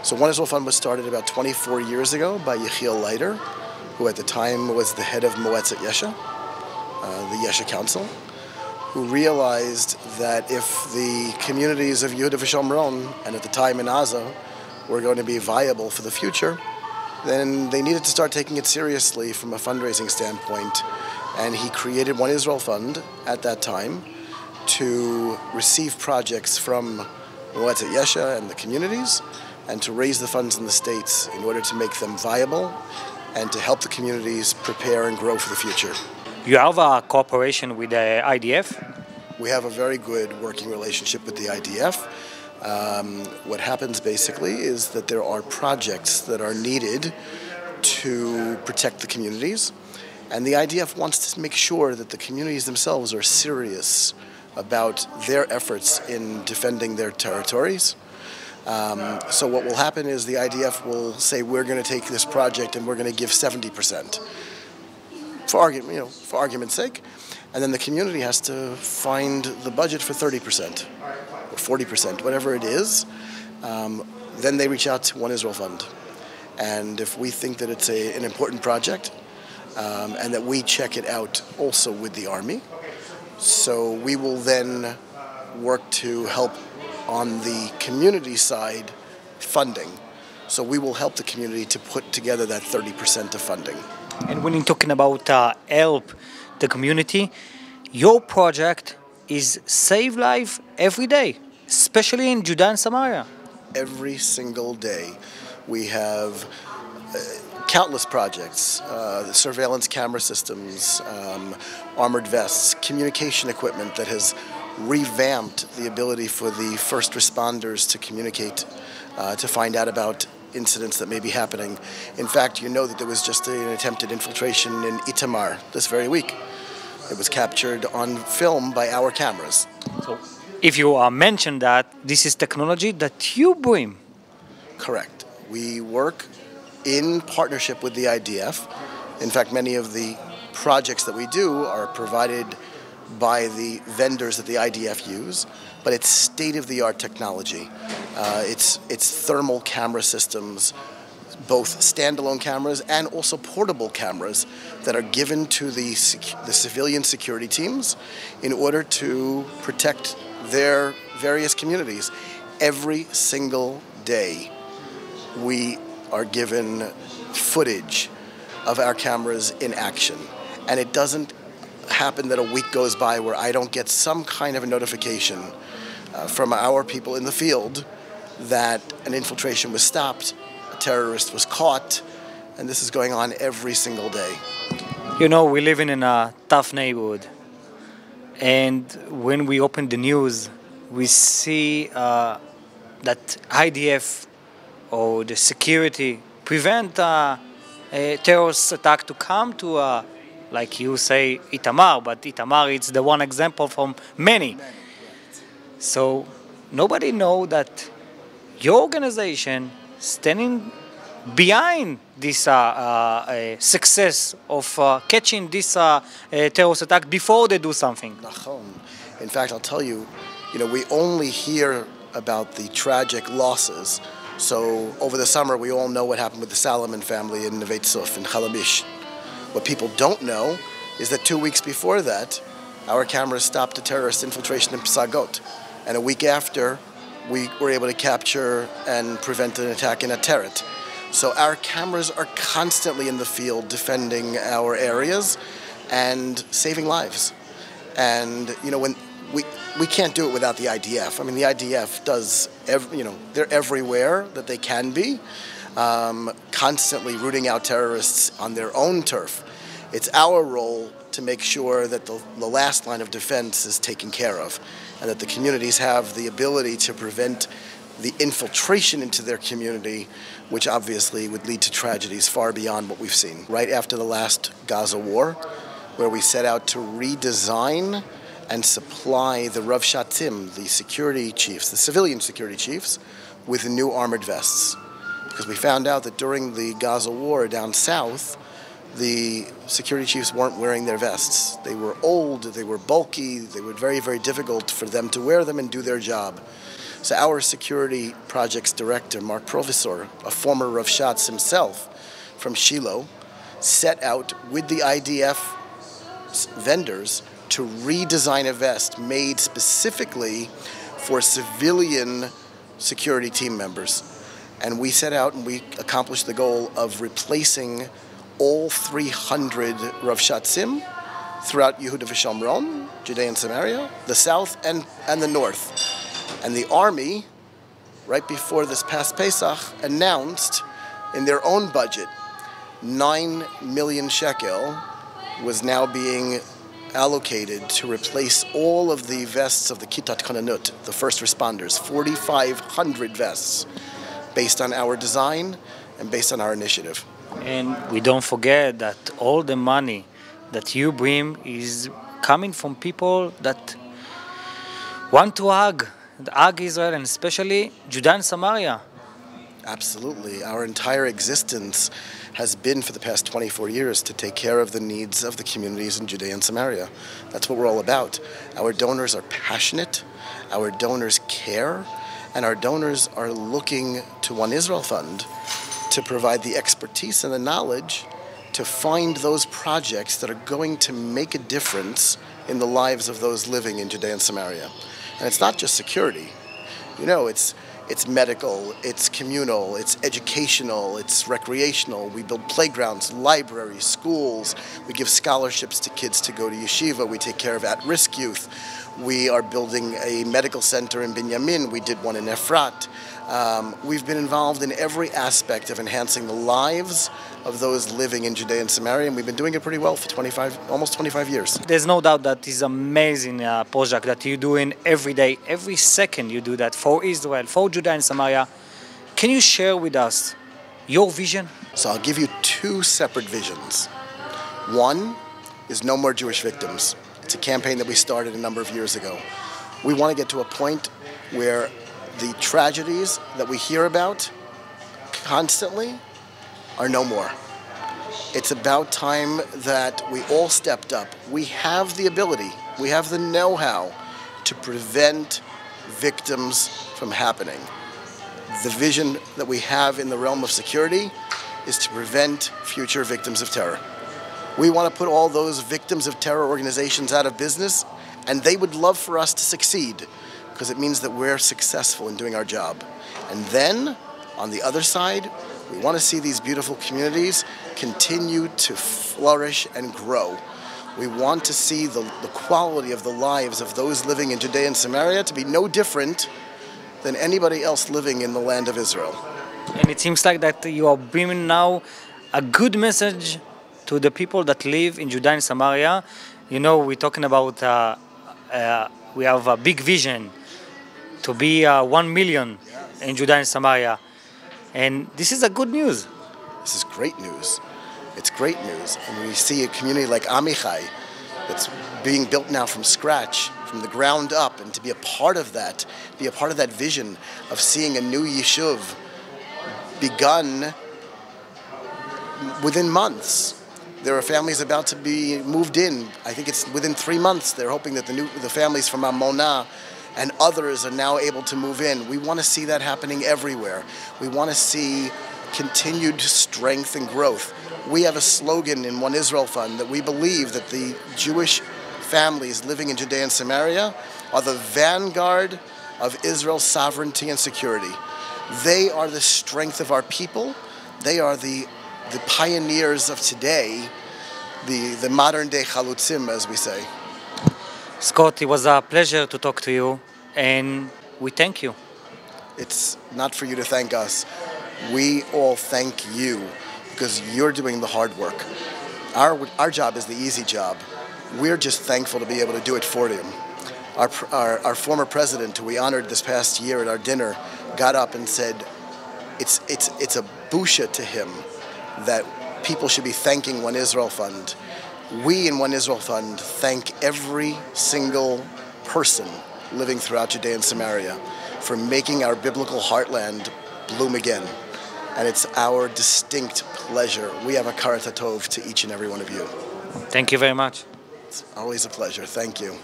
So One Israel Fund was started about 24 years ago by Yechiel Leiter, who at the time was the head of Moetzet Yesha, the Yesha Council, who realized that if the communities of Yehuda v'Shomron, and at the time in Gaza, were going to be viable for the future, then they needed to start taking it seriously from a fundraising standpoint. And he created One Israel Fund at that time to receive projects from Moetzet Yesha and the communities, and to raise the funds in the states in order to make them viable and to help the communities prepare and grow for the future. You have a cooperation with the IDF? We have a very good working relationship with the IDF. What happens basically is that there are projects that are needed to protect the communities, and the IDF wants to make sure that the communities themselves are serious about their efforts in defending their territories. So what will happen is the IDF will say, we're going to take this project and we're going to give 70%, for argument's sake, and then the community has to find the budget for 30% or 40%, whatever it is. Then they reach out to One Israel Fund, and if we think that it's an important project, and that we check it out also with the Army, so we will then work to help on the community side funding. So we will help the community to put together that 30% of funding. And when you're talking about help the community, your project is save life every day, especially in Judea and Samaria. Every single day we have countless projects, surveillance camera systems, armored vests, communication equipment that has revamped the ability for the first responders to communicate, to find out about incidents that may be happening. In fact, you know that there was just an attempted infiltration in Itamar this very week. It was captured on film by our cameras. So, if you mention that, this is technology that you bring. Correct. We work in partnership with the IDF. In fact, many of the projects that we do are provided by the vendors that the IDF use, but it's state-of-the-art technology. It's thermal camera systems, both standalone cameras and also portable cameras that are given to the civilian security teams in order to protect their various communities. Every single day we are given footage of our cameras in action, and it doesn't happen that a week goes by where I don't get some kind of a notification from our people in the field that an infiltration was stopped, a terrorist was caught, and this is going on every single day. You know, we live in a tough neighborhood, and when we open the news, we see that IDF or the security prevent a terrorist attack to come to like you say, Itamar, but Itamar is the one example from many. So nobody know that your organization standing behind this success of catching this terrorist attack before they do something. In fact, I'll tell you, we only hear about the tragic losses. So over the summer, we all know what happened with the Salomon family in Neve Tzuf in Chalamish. What people don't know is that 2 weeks before that, our cameras stopped a terrorist infiltration in Psagot. And a week after, we were able to capture and prevent an attack in Ateret. So our cameras are constantly in the field defending our areas and saving lives. And, when we can't do it without the IDF. I mean, the IDF does, they're everywhere that they can be. Constantly rooting out terrorists on their own turf. It's our role to make sure that the last line of defense is taken care of, and that the communities have the ability to prevent the infiltration into their community, which obviously would lead to tragedies far beyond what we've seen. Right after the last Gaza war, where we set out to redesign and supply the Rav Shatim, the security chiefs, the civilian security chiefs, with new armored vests. Because we found out that during the Gaza war down south, the security chiefs weren't wearing their vests. They were old, they were bulky, they were very, very difficult for them to wear them and do their job. So our security projects director, Mark Provisor, a former Rav Shatz himself from Shiloh, set out with the IDF vendors to redesign a vest made specifically for civilian security team members. And we set out and we accomplished the goal of replacing all 300 Rav Shatzim throughout Yehuda v'Shomron, Judea and Samaria, the south and the north. And the army, right before this past Pesach, announced in their own budget 9 million shekel was now being allocated to replace all of the vests of the Kitat Konanut, the first responders, 4,500 vests, based on our design and based on our initiative. And we don't forget that all the money that you bring is coming from people that want to hug Israel, and especially Judea and Samaria. Absolutely. Our entire existence has been for the past 24 years to take care of the needs of the communities in Judea and Samaria. That's what we're all about. Our donors are passionate, our donors care, and our donors are looking to One Israel Fund to provide the expertise and the knowledge to find those projects that are going to make a difference in the lives of those living in Judea and Samaria. And it's not just security. You know, it's medical, it's communal, it's educational, it's recreational. We build playgrounds, libraries, schools. We give scholarships to kids to go to yeshiva. We take care of at-risk youth. We are building a medical center in Binyamin. We did one in Efrat. We've been involved in every aspect of enhancing the lives of those living in Judea and Samaria, and we've been doing it pretty well for almost 25 years. There's no doubt that it's an amazing project that you're doing every day, every second you do that for Israel, for Judea and Samaria. Can you share with us your vision? So I'll give you two separate visions. One is no more Jewish victims. It's a campaign that we started a number of years ago. We want to get to a point where the tragedies that we hear about constantly are no more. It's about time that we all stepped up. We have the ability, we have the know-how to prevent victims from happening. The vision that we have in the realm of security is to prevent future victims of terror. We want to put all those victims of terror organizations out of business, and they would love for us to succeed because it means that we're successful in doing our job. And then, on the other side, we want to see these beautiful communities continue to flourish and grow. We want to see the quality of the lives of those living in Judea and Samaria to be no different than anybody else living in the land of Israel. And it seems like that you are bringing now a good message to the people that live in Judea and Samaria. You know, we're talking about, we have a big vision to be 1 million in Judea and Samaria. And this is a good news. This is great news. It's great news. And we see a community like Amichai that's being built now from scratch, from the ground up, and to be a part of that, be a part of that vision of seeing a new yeshuv begun within months. There are families about to be moved in. I think it's within 3 months. They're hoping that the families from Amona and others are now able to move in. We want to see that happening everywhere. We want to see continued strength and growth. We have a slogan in One Israel Fund that we believe that the Jewish families living in Judea and Samaria are the vanguard of Israel's sovereignty and security. They are the strength of our people. They are the pioneers of today, the modern day chalutzim, as we say. Scott, it was a pleasure to talk to you, and we thank you. It's not for you to thank us. We all thank you because you're doing the hard work. Our job is the easy job. We're just thankful to be able to do it for you. Our former president, who we honored this past year at our dinner, got up and said it's a busha to him that people should be thanking One Israel Fund. We in One Israel Fund thank every single person living throughout Judea and Samaria for making our biblical heartland bloom again. And it's our distinct pleasure. We have a karat tov to each and every one of you. Thank you very much. It's always a pleasure. Thank you.